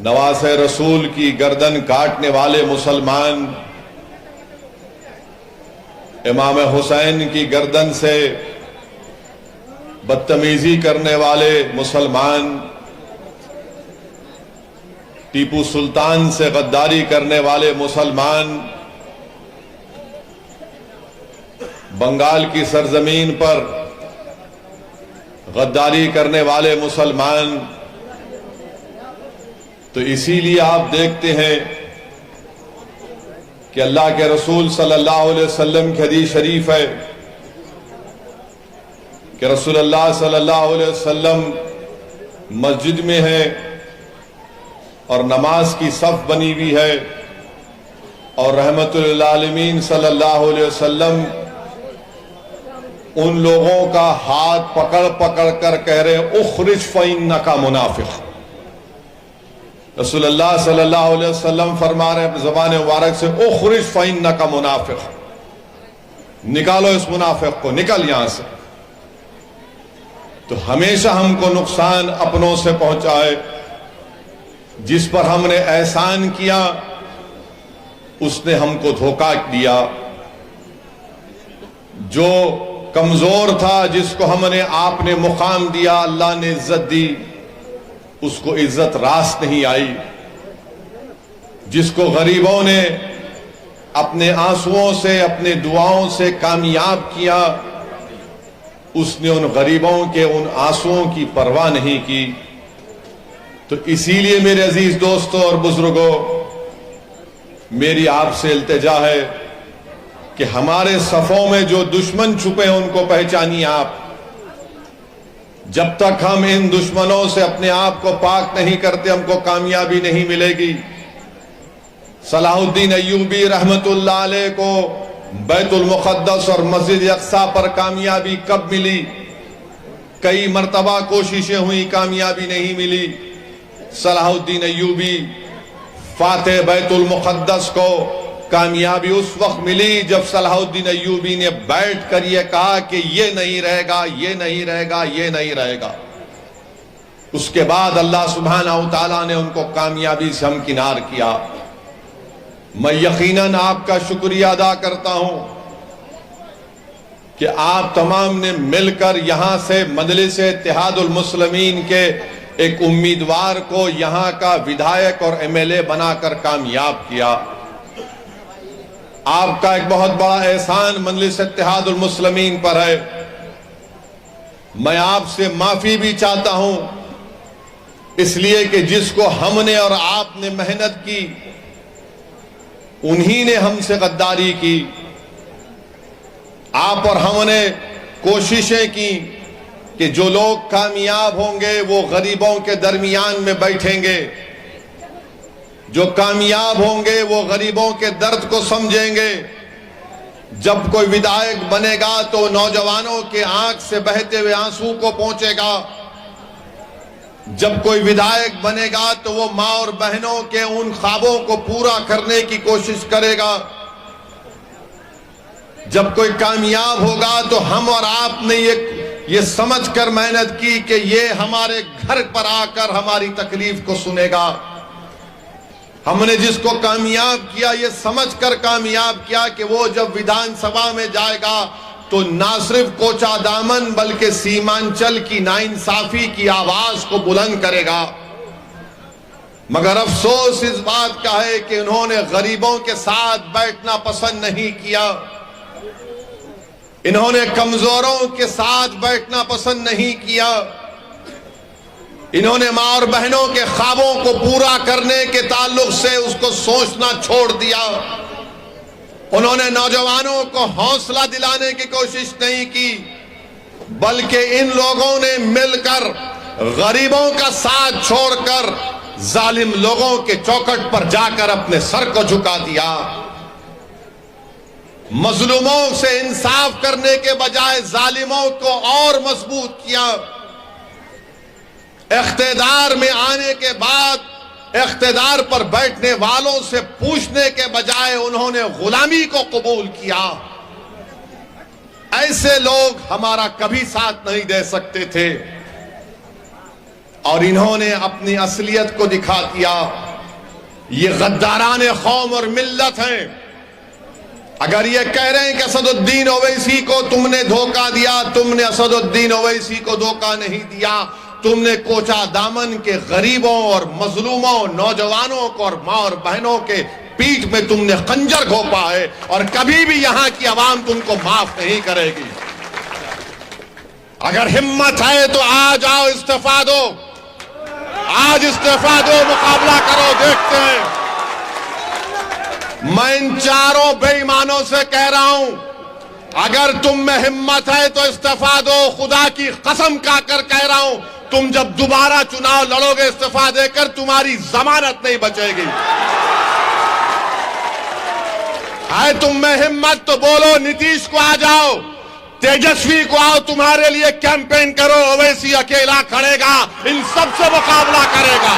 नवासे रसूल की गर्दन काटने वाले मुसलमान, इमाम हुसैन की गर्दन से बदतमीजी करने वाले मुसलमान, टीपू सुल्तान से गद्दारी करने वाले मुसलमान, बंगाल की सरजमीन पर गद्दारी करने वाले मुसलमान। तो इसीलिए आप देखते हैं कि अल्लाह के रसूल सल्लल्लाहु अलैहि वसल्लम की हदीस शरीफ है कि रसूलुल्लाह सल्लल्लाहु अलैहि वसल्लम मस्जिद में है और नमाज की सफ बनी हुई है और रहमतुल लिल आलमीन सल्लल्लाहु अलैहि वसल्लम उन लोगों का हाथ पकड़ पकड़ कर कह रहे उखरिज फइन्नका मुनाफिक। रसूलुल्लाह सल्लल्लाहु अलैहि वसल्लम फरमा रहे हैं ज़बान मुबारक से उखरिज फइन्नका मुनाफिक, निकालो इस मुनाफिक को, निकल यहां से। तो हमेशा हमको नुकसान अपनों से पहुंचाए, जिस पर हमने एहसान किया उसने हमको धोखा दिया, जो कमजोर था जिसको हमने आपने मुकाम दिया, अल्लाह ने इज्जत दी, उसको इज्जत रास नहीं आई। जिसको गरीबों ने अपने आंसुओं से अपने दुआओं से कामयाब किया, उसने उन गरीबों के उन आंसुओं की परवाह नहीं की। तो इसीलिए मेरे अजीज दोस्तों और बुजुर्गों, मेरी आपसे इल्तिजा है कि हमारे सफों में जो दुश्मन छुपे हैं उनको पहचानिए आप। जब तक हम इन दुश्मनों से अपने आप को पाक नहीं करते, हमको कामयाबी नहीं मिलेगी। सलाहुद्दीन अय्यूबी रहमतुल्लाह अलैह को बैतुल मुक़द्दस और मस्जिद अक़सा पर कामयाबी कब मिली? कई मर्तबा कोशिशें हुई, कामयाबी नहीं मिली। सलाहुद्दीन अय्यूबी फातेह बैतुल मुक़द्दस को कामयाबी उस वक्त मिली जब सलाहुद्दीन अय्यूबी ने बैठ कर यह कहा कि ये नहीं रहेगा, ये नहीं रहेगा, ये नहीं रहेगा। उसके बाद अल्लाह सुब्हानहू व तआला ने उनको कामयाबी से हमकिनार किया। मैं यकीनन आपका शुक्रिया अदा करता हूं कि आप तमाम ने मिलकर यहां से मजलिस इत्तेहादुल मुस्लिमीन के एक उम्मीदवार को यहां का विधायक और एमएलए बनाकर कामयाब किया। आपका एक बहुत बड़ा एहसान मजलिस इत्तेहादुल मुस्लिमीन पर है। मैं आपसे माफी भी चाहता हूं, इसलिए कि जिसको हमने और आपने मेहनत की, उन्हीं ने हमसे गद्दारी की। आप और हमने कोशिशें की कि जो लोग कामयाब होंगे वो गरीबों के दरमियान में बैठेंगे, जो कामयाब होंगे वो गरीबों के दर्द को समझेंगे। जब कोई विधायक बनेगा तो नौजवानों के आंख से बहते हुए आंसू को पहुंचेगा। जब कोई विधायक बनेगा तो वो मां और बहनों के उन ख्वाबों को पूरा करने की कोशिश करेगा। जब कोई कामयाब होगा तो हम और आपने ये समझकर मेहनत की कि ये हमारे घर पर आकर हमारी तकलीफ को सुनेगा। हमने जिसको कामयाब किया ये समझकर कामयाब किया कि वो जब विधानसभा में जाएगा तो ना सिर्फ कोचा दामन बल्कि सीमांचल की नाइंसाफी की आवाज को बुलंद करेगा। मगर अफसोस इस बात का है कि उन्होंने गरीबों के साथ बैठना पसंद नहीं किया, इन्होंने कमजोरों के साथ बैठना पसंद नहीं किया, इन्होंने मां और बहनों के ख्वाबों को पूरा करने के ताल्लुक से उसको सोचना छोड़ दिया। उन्होंने नौजवानों को हौसला दिलाने की कोशिश नहीं की, बल्कि इन लोगों ने मिलकर गरीबों का साथ छोड़कर जालिम लोगों के चौखट पर जाकर अपने सर को झुका दिया। मजलूमों से इंसाफ करने के बजाय जालिमों को और मजबूत किया। इख्तिदार में आने के बाद इख्तिदार पर बैठने वालों से पूछने के बजाय उन्होंने गुलामी को कबूल किया। ऐसे लोग हमारा कभी साथ नहीं दे सकते थे। और इन्होंने अपनी असलियत को दिखा दिया। ये गद्दारान कौम और मिल्लत हैं। अगर ये कह रहे हैं कि असदुद्दीन ओवैसी को तुमने धोखा दिया, तुमने असदुद्दीन ओवैसी को धोखा नहीं दिया। तुमने कोचा दामन के गरीबों और मजलूमों, नौजवानों को और माँ और बहनों के पीठ में तुमने खंजर घोंपा है और कभी भी यहां की आवाम तुमको माफ नहीं करेगी। अगर हिम्मत है तो आज आओ, इस्तीफा दो, आज इस्तीफा दो, मुकाबला करो, देखते हैं। मैं इन चारों बेईमानों से कह रहा हूं, अगर तुम में हिम्मत है तो इस्तीफा दो। खुदा की कसम खाकर कह रहा हूं, तुम जब दोबारा चुनाव लड़ोगे इस्तीफा देकर, तुम्हारी जमानत नहीं बचेगी। है तुम में हिम्मत तो बोलो, नीतीश को आ जाओ, तेजस्वी को आओ, तुम्हारे लिए कैंपेन करो। ओवैसी अकेला खड़ेगा, इन सबसे मुकाबला करेगा।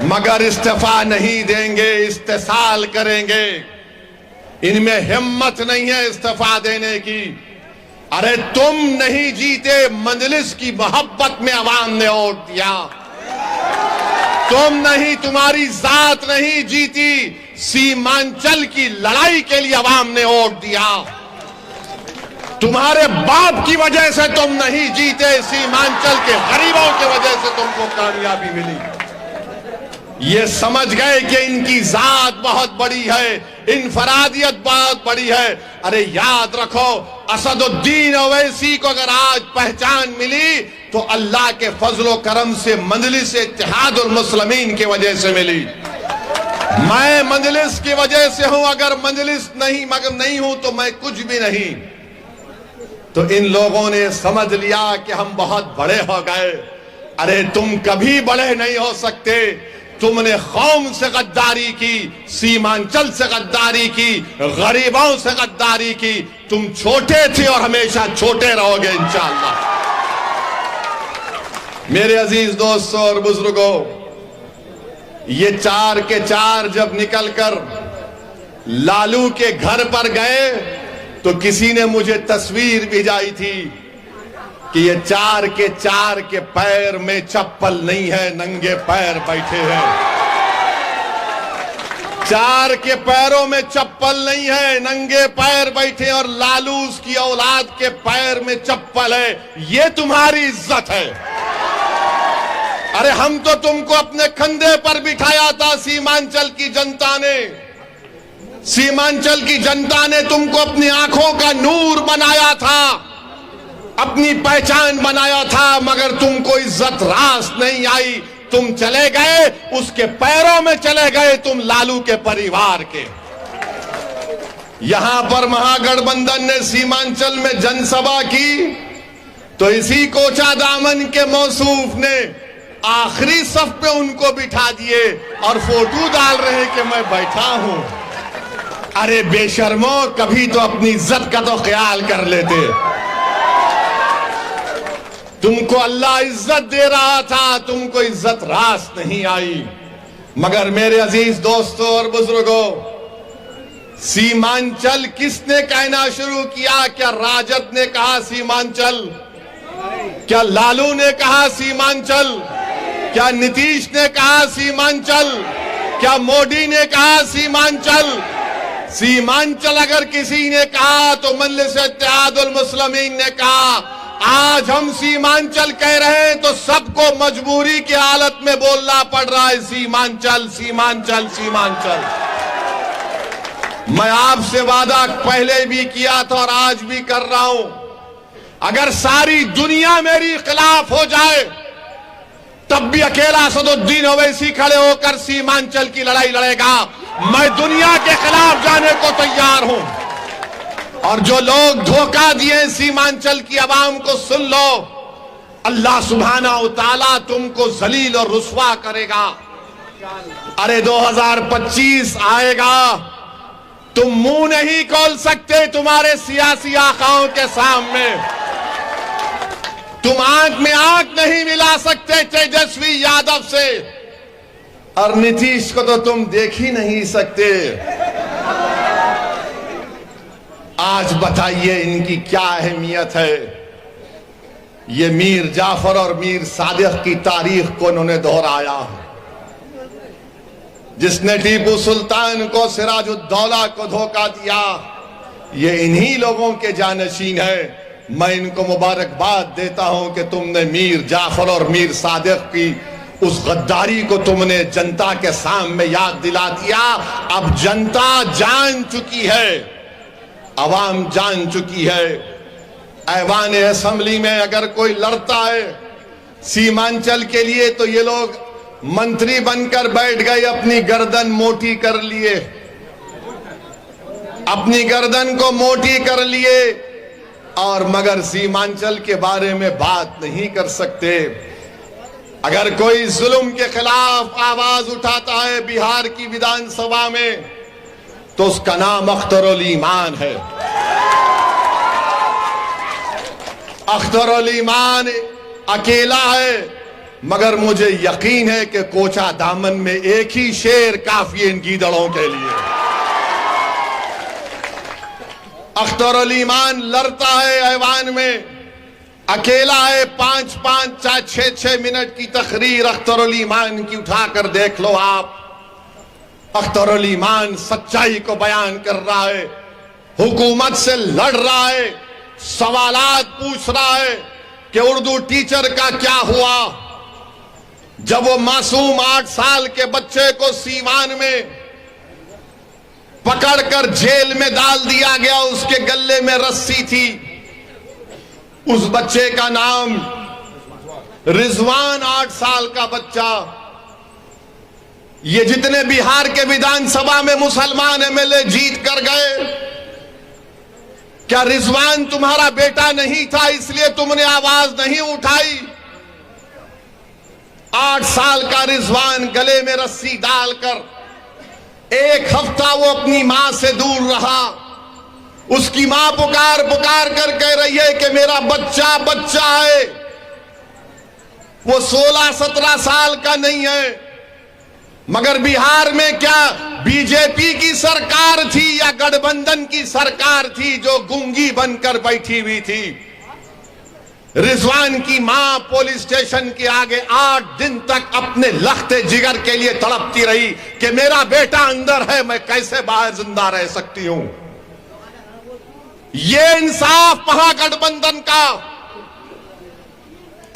मगर इस्तीफा नहीं देंगे, इस्तेसाल करेंगे। इनमें हिम्मत नहीं है इस्तीफा देने की। अरे तुम नहीं जीते, मजलिस की मोहब्बत में अवाम ने वोट दिया। तुम नहीं, तुम्हारी जात नहीं जीती, सीमांचल की लड़ाई के लिए अवाम ने वोट दिया। तुम्हारे बाप की वजह से तुम नहीं जीते, सीमांचल के गरीबों की वजह से तुमको कामयाबी मिली। ये समझ गए कि इनकी जात बहुत बड़ी है, इनफरादियत बहुत बड़ी है। अरे याद रखो, असदुद्दीन ओवैसी को अगर आज पहचान मिली तो अल्लाह के फजलो करम से मजलिस इत्तेहादुल मुस्लिमीन की वजह से मिली। मैं मजलिस की वजह से हूं, अगर मजलिस नहीं मगर नहीं हूं तो मैं कुछ भी नहीं। तो इन लोगों ने समझ लिया कि हम बहुत बड़े हो गए। अरे तुम कभी बड़े नहीं हो सकते। तुमने कौम से गद्दारी की, सीमांचल से गद्दारी की, गरीबों से गद्दारी की। तुम छोटे थे और हमेशा छोटे रहोगे इंशाअल्लाह। मेरे अजीज दोस्तों और बुजुर्गों, ये चार के चार जब निकलकर लालू के घर पर गए तो किसी ने मुझे तस्वीर भिजाई थी कि ये चार के पैर में चप्पल नहीं है, नंगे पैर बैठे हैं। चार के पैरों में चप्पल नहीं है, नंगे पैर बैठे, और लालू उसकी औलाद के पैर में चप्पल है। ये तुम्हारी इज्जत है। अरे हम तो तुमको अपने कंधे पर बिठाया था। सीमांचल की जनता ने, सीमांचल की जनता ने तुमको अपनी आंखों का नूर बनाया था, अपनी पहचान बनाया था, मगर तुमको इज्जत रास नहीं आई। तुम चले गए, उसके पैरों में चले गए, तुम लालू के परिवार के। यहां पर महागठबंधन ने सीमांचल में जनसभा की तो इसी कोचा दामन के मौसूफ ने आखिरी सफ पे उनको बिठा दिए और फोटो डाल रहे कि मैं बैठा हूं। अरे बेशर्मो, कभी तो अपनी इज्जत का तो ख्याल कर लेते। तुमको अल्लाह इज्जत दे रहा था, तुमको इज्जत रास नहीं आई। मगर मेरे अजीज दोस्तों और बुजुर्गों, सीमांचल किसने कहना शुरू किया? क्या राजद ने कहा सीमांचल? क्या लालू ने कहा सीमांचल? क्या नीतीश ने कहा सीमांचल? क्या मोदी ने कहा सीमांचल? सीमांचल अगर किसी ने कहा तो मजलिस इत्तेहादुल मुस्लिमीन ने कहा। आज हम सीमांचल कह रहे हैं तो सबको मजबूरी की हालत में बोलना पड़ रहा है सीमांचल, सीमांचल, सीमांचल। मैं आपसे वादा पहले भी किया था और आज भी कर रहा हूं, अगर सारी दुनिया मेरी खिलाफ हो जाए तब भी अकेला असदुद्दीन ओवैसी खड़े होकर सीमांचल की लड़ाई लड़ेगा। मैं दुनिया के खिलाफ जाने को तैयार हूं। और जो लोग धोखा दिए सीमांचल की आवाम को, सुन लो, अल्लाह सुब्हाना व तआला तुमको जलील और रुस्वा करेगा। अरे 2025 आएगा, तुम मुंह नहीं खोल सकते तुम्हारे सियासी आकाओं के सामने। तुम आंख में आंख नहीं मिला सकते तेजस्वी यादव से, और नीतीश को तो तुम देख ही नहीं सकते। आज बताइए इनकी क्या अहमियत है। ये मीर जाफर और मीर सादिक की तारीख को उन्होंने दोहराया है। जिसने टीपू सुल्तान को, सिराजुद्दौला को धोखा दिया, ये इन्हीं लोगों के जानशीन है। मैं इनको मुबारकबाद देता हूं कि तुमने मीर जाफर और मीर सादिक की उस गद्दारी को तुमने जनता के सामने याद दिला दिया। अब जनता जान चुकी है, अवाम जान चुकी है। ऐवान असेंबली में अगर कोई लड़ता है सीमांचल के लिए तो ये लोग मंत्री बनकर बैठ गए, अपनी गर्दन मोटी कर लिए, अपनी गर्दन को मोटी कर लिए, और मगर सीमांचल के बारे में बात नहीं कर सकते। अगर कोई जुल्म के खिलाफ आवाज उठाता है बिहार की विधानसभा में तो उसका नाम अख्तरुल ईमान है। अख्तरुल ईमान अकेला है, मगर मुझे यकीन है कि कोचा दामन में एक ही शेर काफी है इन गीदड़ों के लिए। अख्तरुल ईमान लड़ता है ऐवान में, अकेला है। 5-5, 6-6 मिनट की तकरीर अख्तरुल ईमान की उठाकर देख लो आप। अख्तरुल ईमान सच्चाई को बयान कर रहा है, हुकूमत से लड़ रहा है, सवालात पूछ रहा है कि उर्दू टीचर का क्या हुआ जब वो मासूम 8 साल के बच्चे को सीवान में पकड़कर जेल में डाल दिया गया। उसके गले में रस्सी थी, उस बच्चे का नाम रिजवान, 8 साल का बच्चा। ये जितने बिहार के विधानसभा में मुसलमान एमएलए जीत कर गए, क्या रिजवान तुम्हारा बेटा नहीं था इसलिए तुमने आवाज नहीं उठाई? 8 साल का रिजवान गले में रस्सी डालकर 1 हफ्ता वो अपनी मां से दूर रहा। उसकी मां पुकार पुकार कर कह रही है कि मेरा बच्चा बच्चा है। वो 16-17 साल का नहीं है। मगर बिहार में क्या बीजेपी की सरकार थी या गठबंधन की सरकार थी जो गूंगी बनकर बैठी हुई थी? रिजवान की मां पुलिस स्टेशन के आगे 8 दिन तक अपने लखते जिगर के लिए तड़पती रही कि मेरा बेटा अंदर है, मैं कैसे बाहर जिंदा रह सकती हूं। ये इंसाफ महागठबंधन का।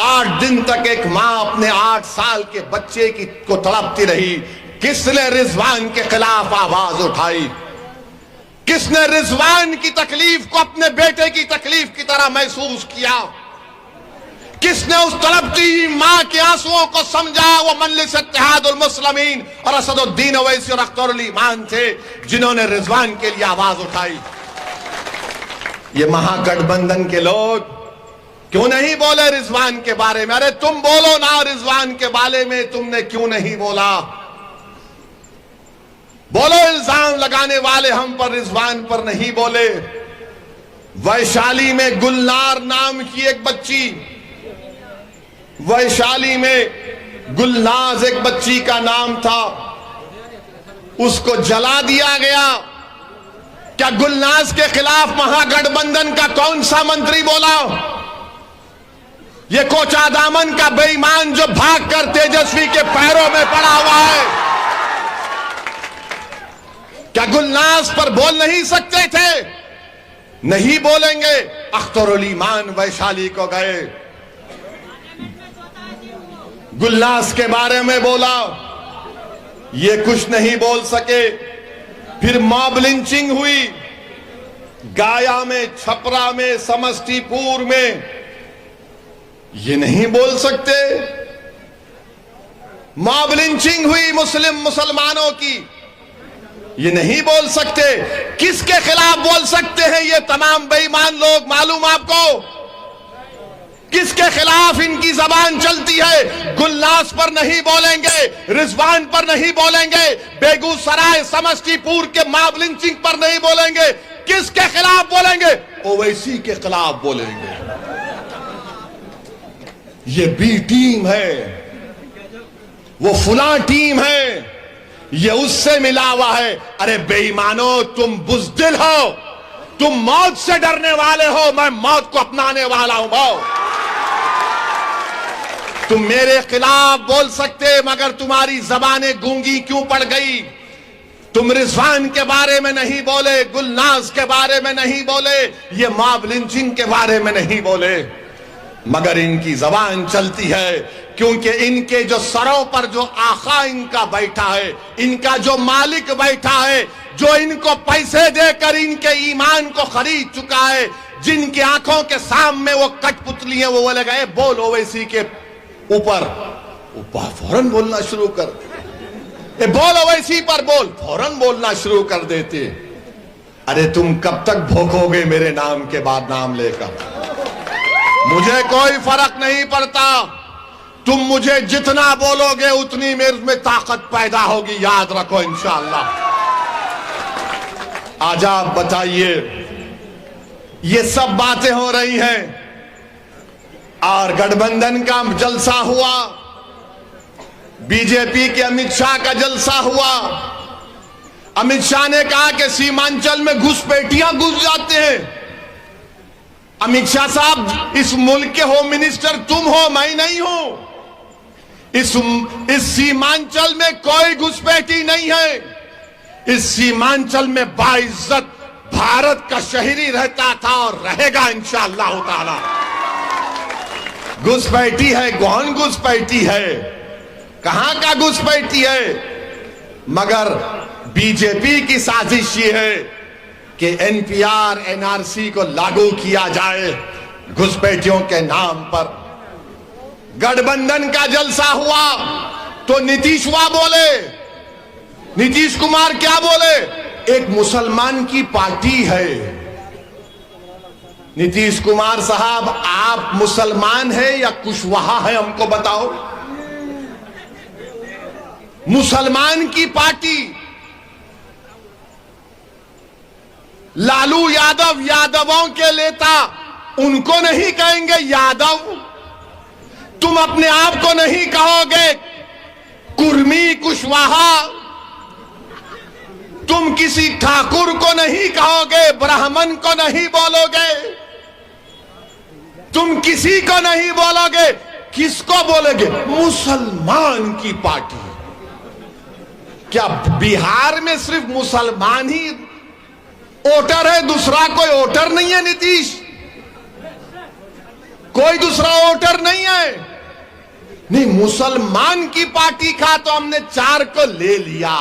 8 दिन तक एक मां अपने 8 साल के बच्चे को तड़पती रही। किसने रिजवान के खिलाफ आवाज उठाई? किसने रिजवान की तकलीफ को अपने बेटे की तकलीफ की तरह महसूस किया? किसने उस तड़पती मां के आंसुओं को समझा? वो मजलिस इत्तेहादुल मुस्लिमीन और असदुद्दीन ओवैसी और अख्तरुल ईमान थे जिन्होंने रिजवान के लिए आवाज उठाई। ये महागठबंधन के लोग क्यों नहीं बोले रिजवान के बारे में? अरे तुम बोलो ना, रिजवान के बारे में तुमने क्यों नहीं बोला? बोलो, इल्जाम लगाने वाले हम पर, रिजवान पर नहीं बोले। वैशाली में गुलनार नाम की एक बच्ची, वैशाली में गुलनाज एक बच्ची का नाम था, उसको जला दिया गया। क्या गुलनाज के खिलाफ महागठबंधन का कौन सा मंत्री बोला? ये कोचा दामन का बेईमान जो भागकर तेजस्वी के पैरों में पड़ा हुआ है। क्या गुलनाज पर बोल नहीं सकते थे? नहीं बोलेंगे। अख्तरुल ईमान वैशाली को गए, गुलनाज के बारे में बोला, ये कुछ नहीं बोल सके। फिर मॉब लिंचिंग हुई गाया में, छपरा में, समस्तीपुर में, ये नहीं बोल सकते। मॉब लिंचिंग हुई मुसलमानों की, ये नहीं बोल सकते। किसके खिलाफ बोल सकते हैं ये तमाम बेईमान लोग? मालूम आपको किसके खिलाफ इनकी जबान चलती है? गुलनाज पर नहीं बोलेंगे, रिजवान पर नहीं बोलेंगे, बेगूसराय समस्तीपुर के मॉब लिंचिंग पर नहीं बोलेंगे। किसके खिलाफ बोलेंगे? ओवैसी के खिलाफ बोलेंगे। ये बी टीम है, वो फुला टीम है, ये उससे मिला हुआ है। अरे बेईमानो, तुम बुज़दिल हो, तुम मौत से डरने वाले हो, मैं मौत को अपनाने वाला हूं। तुम मेरे खिलाफ बोल सकते मगर तुम्हारी जबानें गूंगी क्यों पड़ गई? तुम रिजवान के बारे में नहीं बोले, गुलनाज के बारे में नहीं बोले, ये मॉब लिंचिंग के बारे में नहीं बोले, मगर इनकी जबान चलती है क्योंकि इनके जो सरों पर जो आका इनका बैठा है, इनका जो मालिक बैठा है, जो इनको पैसे देकर इनके ईमान को खरीद चुका है, जिनकी आंखों के सामने वो कठपुतली है, वो बोलेगा ए बोल ओवैसी के ऊपर फौरन बोलना शुरू कर दे, ए बोल ओवैसी पर बोल, फौरन बोलना शुरू कर देते। अरे तुम कब तक भोंकोगे मेरे नाम के बाद नाम लेकर? मुझे कोई फर्क नहीं पड़ता, तुम मुझे जितना बोलोगे उतनी मेरे में ताकत पैदा होगी, याद रखो इंशाअल्लाह। आज आप बताइए, ये सब बातें हो रही हैं और गठबंधन का जलसा हुआ, बीजेपी के अमित शाह का जलसा हुआ। अमित शाह ने कहा कि सीमांचल में घुसपैठियां घुस जाते हैं। अमित शाह साहब, इस मुल्क के होम मिनिस्टर तुम हो, मैं नहीं हूं। इस सीमांचल में कोई घुसपैठी नहीं है। इस सीमांचल में बाइज्जत भारत का शहरी रहता था और रहेगा इंशाअल्लाह ताला। घुसपैठी है, कौन घुसपैठी है, कहां का घुसपैठी है? मगर बीजेपी की साजिश ये है कि एनपीआर एनआरसी को लागू किया जाए घुसपैठियों के नाम पर। गठबंधन का जलसा हुआ तो नीतीश बोले, नीतीश कुमार क्या बोले? एक मुसलमान की पार्टी है। नीतीश कुमार साहब, आप मुसलमान हैं या कुशवाहा है, हमको बताओ। मुसलमान की पार्टी, लालू यादव यादवों के नेता, उनको नहीं कहेंगे यादव? तुम अपने आप को नहीं कहोगे कुर्मी कुशवाहा? तुम किसी ठाकुर को नहीं कहोगे, ब्राह्मण को नहीं बोलोगे, तुम किसी को नहीं बोलोगे, किसको बोलोगे? मुसलमान की पार्टी। क्या बिहार में सिर्फ मुसलमान ही वोटर है, दूसरा कोई वोटर नहीं है? नीतीश, कोई दूसरा वोटर नहीं है? नहीं, मुसलमान की पार्टी का तो हमने 4 को ले लिया।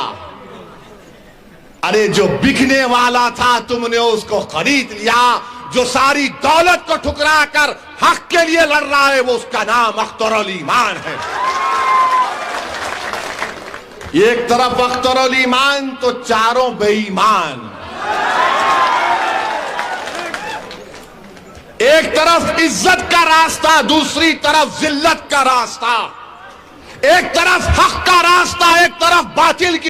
अरे जो बिकने वाला था तुमने उसको खरीद लिया। जो सारी दौलत को ठुकरा कर हक के लिए लड़ रहा है वो उसका नाम अख्तरुल ईमान है। एक तरफ अख्तरुल ईमान तो चारों बेईमान। एक तरफ इज्जत का रास्ता, दूसरी तरफ जिल्लत का रास्ता। एक तरफ हक का रास्ता, एक तरफ बातिल की